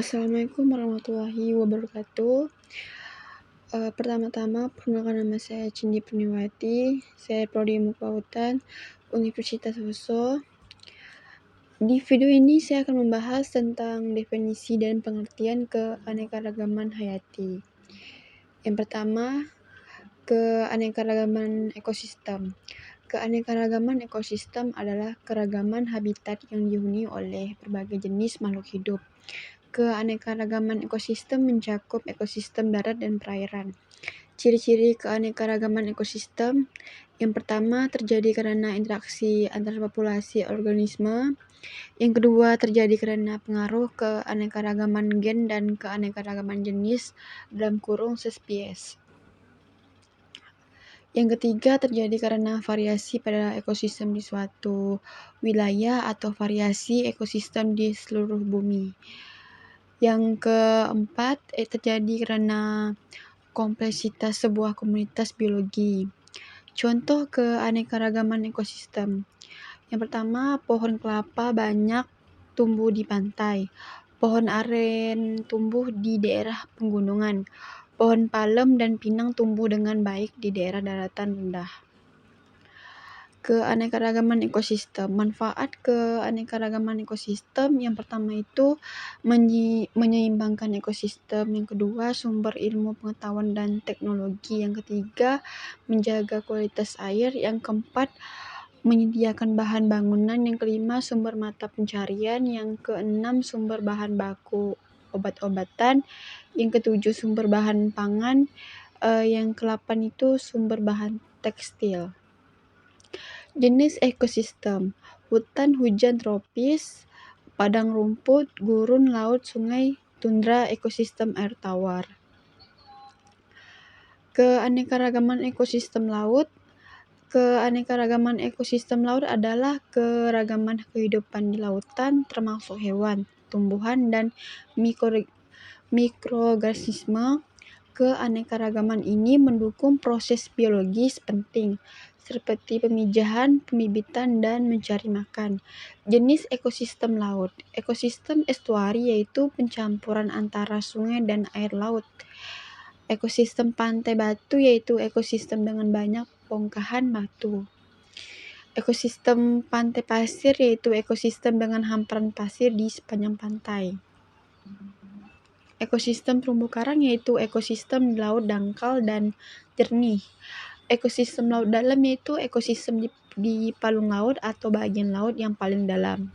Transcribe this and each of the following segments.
Assalamualaikum warahmatullahi wabarakatuh. Pertama-tama perkenalkan nama saya Cindy Purniwati, saya Prodi Ilmu Kelautan, Universitas USO. Di video ini saya akan membahas tentang definisi dan pengertian keanekaragaman hayati. Yang pertama, keanekaragaman ekosistem. Keanekaragaman ekosistem adalah keragaman habitat yang dihuni oleh berbagai jenis makhluk hidup. Keanekaragaman ekosistem mencakup ekosistem darat dan perairan. Ciri-ciri keanekaragaman ekosistem: yang pertama, terjadi karena interaksi antar populasi organisme. Yang kedua, terjadi karena pengaruh keanekaragaman gen dan keanekaragaman jenis (spesies). Yang ketiga, terjadi karena variasi pada ekosistem di suatu wilayah atau variasi ekosistem di seluruh bumi. Yang keempat, terjadi karena kompleksitas sebuah komunitas biologi. Contoh keanekaragaman ekosistem. Yang pertama, pohon kelapa banyak tumbuh di pantai. Pohon aren tumbuh di daerah pegunungan. Pohon palem dan pinang tumbuh dengan baik di daerah daratan rendah. Keanekaragaman ekosistem. Manfaat keanekaragaman ekosistem: yang pertama itu menyeimbangkan ekosistem. Yang kedua, sumber ilmu pengetahuan dan teknologi. Yang ketiga, menjaga kualitas air. Yang keempat, menyediakan bahan bangunan. Yang kelima, sumber mata pencarian. Yang keenam, sumber bahan baku obat-obatan. Yang ketujuh, sumber bahan pangan. Yang kedelapan itu sumber bahan tekstil. Jenis ekosistem: hutan hujan tropis, padang rumput, gurun, laut, sungai, tundra, ekosistem air tawar. Keanekaragaman ekosistem laut. Keanekaragaman ekosistem laut adalah keragaman kehidupan di lautan, termasuk hewan, tumbuhan, dan mikroorganisme. Keanekaragaman ini mendukung proses biologis penting seperti pemijahan, pembibitan, dan mencari makan. Jenis ekosistem laut. Ekosistem estuari yaitu pencampuran antara sungai dan air laut. Ekosistem pantai batu yaitu ekosistem dengan banyak bongkahan batu. Ekosistem pantai pasir yaitu ekosistem dengan hamparan pasir di sepanjang pantai. Ekosistem terumbu karang yaitu ekosistem di laut dangkal dan jernih. Ekosistem laut dalam yaitu ekosistem di palung laut atau bagian laut yang paling dalam.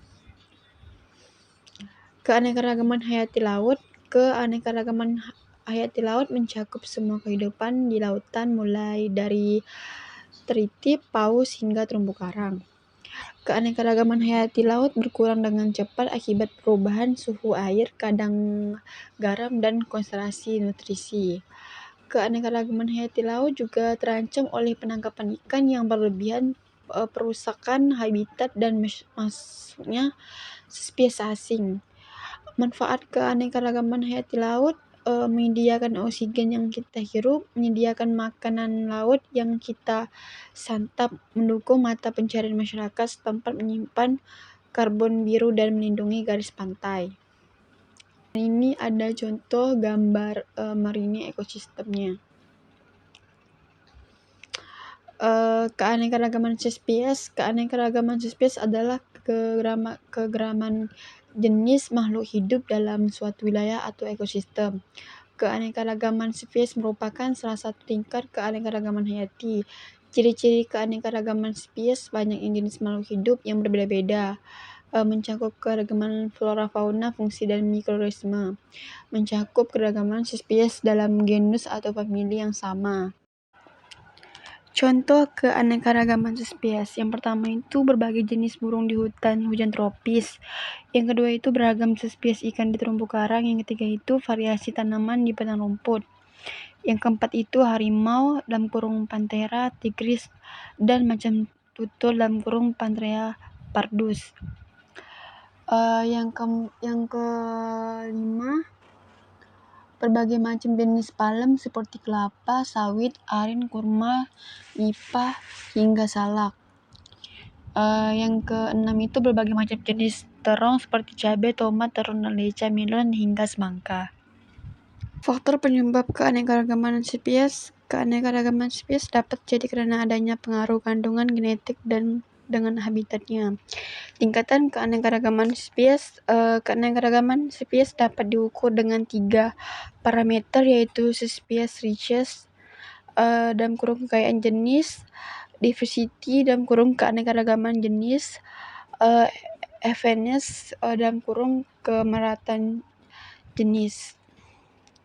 Keanekaragaman hayati laut. Keanekaragaman hayati laut mencakup semua kehidupan di lautan, mulai dari teritip, paus, hingga terumbu karang. Keanekaragaman hayati laut berkurang dengan cepat akibat perubahan suhu air, kadar garam, dan konsentrasi nutrisi. Keanekaragaman hayati laut juga terancam oleh penangkapan ikan yang berlebihan, perusakan habitat, dan masuknya spesies asing. Manfaat keanekaragaman hayati laut: menyediakan oksigen yang kita hirup, menyediakan makanan laut yang kita santap, mendukung mata pencarian masyarakat setempat, menyimpan karbon biru, dan melindungi garis pantai. Ini ada contoh gambar marine ekosistemnya. Keanekaragaman spesies. Keanekaragaman spesies adalah kegeragaman jenis makhluk hidup dalam suatu wilayah atau ekosistem. Keanekaragaman spesies merupakan salah satu tingkat keanekaragaman hayati. Ciri-ciri keanekaragaman spesies: banyak jenis makhluk hidup yang berbeda-beda, mencakup keragaman flora, fauna, fungsi, dan mikroorganisme, mencakup keragaman spesies dalam genus atau famili yang sama. Contoh keanekaragaman spesies: yang pertama itu berbagai jenis burung di hutan hujan tropis. Yang kedua itu beragam spesies ikan di terumbu karang. Yang ketiga itu variasi tanaman di padang rumput. Yang keempat itu harimau (Panthera tigris) dan macam tutul (Panthera pardus). Yang kelima, berbagai macam jenis palem seperti kelapa, sawit, aren, kurma, nipah, hingga salak. Yang keenam itu berbagai macam jenis terong seperti cabai, tomat, terung dan leca, melon, hingga semangka. Faktor penyebab keanekaragaman spesies. Keanekaragaman spesies dapat terjadi karena adanya pengaruh kandungan genetik dan dengan habitatnya. Tingkatan keanekaragaman spesies. Keanekaragaman spesies dapat diukur dengan 3 parameter, yaitu spesies richness, dalam kurung kekayaan jenis, diversity, dalam kurung keanekaragaman jenis, evenness, dalam kurung kemerataan jenis.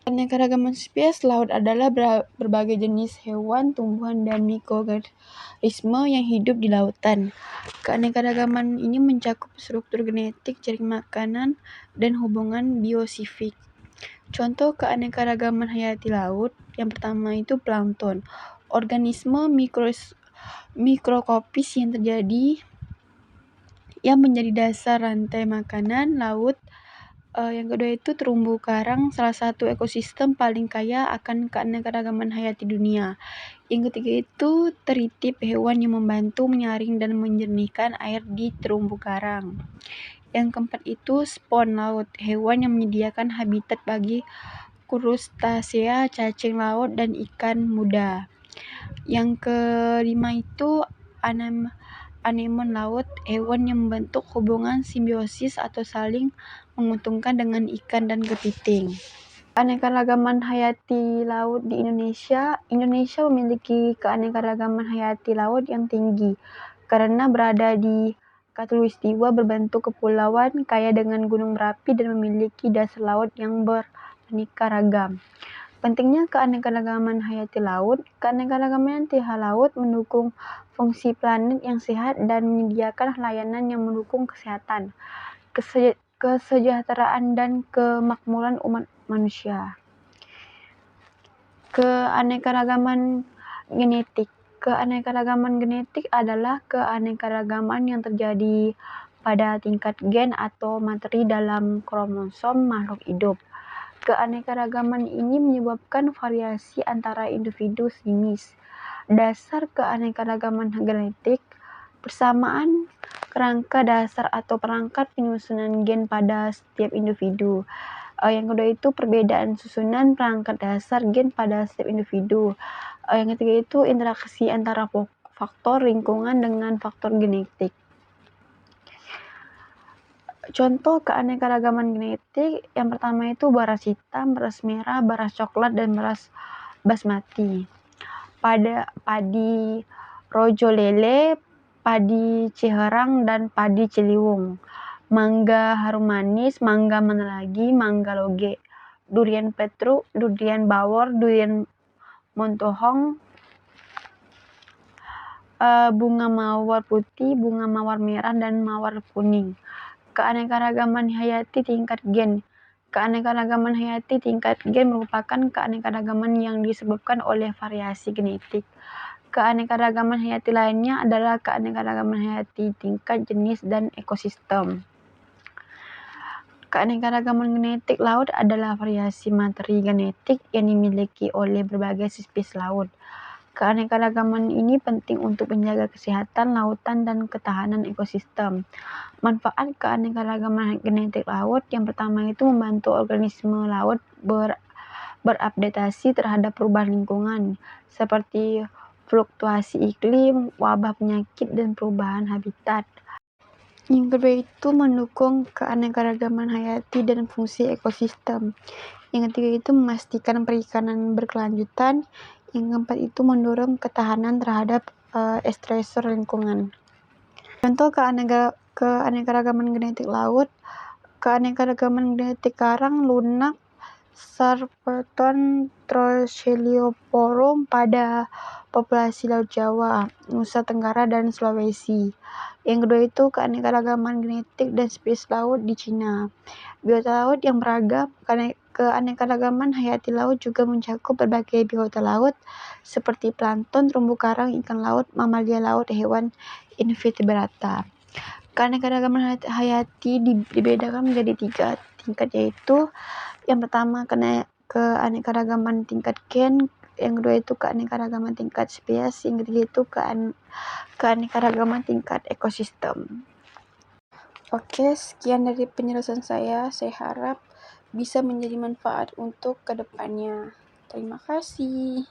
Keanekaragaman spesies laut adalah berbagai jenis hewan, tumbuhan, dan mikroorganisme yang hidup di lautan. Keanekaragaman ini mencakup struktur genetik, jaring makanan, dan hubungan biosifik. Contoh keanekaragaman hayati laut, yang pertama itu plankton, organisme mikroskopis yang menjadi dasar rantai makanan laut. Yang kedua itu terumbu karang, salah satu ekosistem paling kaya akan keanekaragaman hayati dunia. Yang ketiga itu teritip, hewan yang membantu menyaring dan menjernihkan air di terumbu karang. Yang keempat itu spon laut, hewan yang menyediakan habitat bagi krustasea, cacing laut, dan ikan muda. Yang kelima itu anemon laut, hewan yang membentuk hubungan simbiosis atau saling menguntungkan dengan ikan dan kepiting. Keanekaragaman hayati laut di Indonesia. Indonesia memiliki keanekaragaman hayati laut yang tinggi karena berada di khatulistiwa berbentuk kepulauan, kaya dengan gunung berapi, dan memiliki dasar laut yang beraneka ragam. Pentingnya keanekaragaman hayati laut. Keanekaragaman hayati laut mendukung fungsi planet yang sehat dan menyediakan layanan yang mendukung kesehatan, kesejahteraan, dan kemakmuran umat manusia. Keanekaragaman genetik. Keanekaragaman genetik adalah keanekaragaman yang terjadi pada tingkat gen atau materi dalam kromosom makhluk hidup. Keanekaragaman ini menyebabkan variasi antara individu sinis. Dasar keanekaragaman genetik. Persamaan kerangka dasar atau perangkat penyusunan gen pada setiap individu. Yang kedua itu perbedaan susunan perangkat dasar gen pada setiap individu. Yang ketiga itu interaksi antara faktor lingkungan dengan faktor genetik. Contoh keanekaragaman genetik, yang pertama itu beras hitam, beras merah, beras coklat, dan beras basmati. Padi rojo lele, padi ciherang, dan padi ciliwung. Mangga harum manis, mangga manalagi, mangga loge. Durian petruk, durian bawor, durian montohong, bunga mawar putih, bunga mawar merah, dan mawar kuning. Keanekaragaman hayati tingkat gen. Keanekaragaman hayati tingkat gen merupakan keanekaragaman yang disebabkan oleh variasi genetik. Keanekaragaman hayati lainnya adalah keanekaragaman hayati tingkat jenis dan ekosistem. Keanekaragaman genetik laut adalah variasi materi genetik yang dimiliki oleh berbagai spesies laut. Keanekaragaman ini penting untuk menjaga kesehatan lautan dan ketahanan ekosistem. Manfaat keanekaragaman genetik laut, yang pertama itu membantu organisme laut beradaptasi terhadap perubahan lingkungan seperti fluktuasi iklim, wabah penyakit, dan perubahan habitat. Yang kedua itu mendukung keanekaragaman hayati dan fungsi ekosistem. Yang ketiga itu memastikan perikanan berkelanjutan. Yang keempat itu mendorong ketahanan terhadap stresor lingkungan. Contoh keanekaragaman genetik laut. Keanekaragaman genetik karang lunak, Sarpedon Trochilioporum pada populasi Laut Jawa, Nusa Tenggara, dan Sulawesi. Yang kedua itu keanekaragaman genetik dan spesies laut di Cina. Biota laut yang beragam. Keanekaragaman hayati laut juga mencakup berbagai biota laut seperti plankton, terumbu karang, ikan laut, mamalia laut, hewan invertebrata. Keanekaragaman hayati dibedakan menjadi 3 tingkat, yaitu yang pertama keanekaragaman tingkat gen, yang kedua itu keanekaragaman tingkat spesies, yang ketiga itu keanekaragaman tingkat ekosistem. Oke, sekian dari penjelasan saya. Saya harap bisa menjadi manfaat untuk kedepannya. Terima kasih.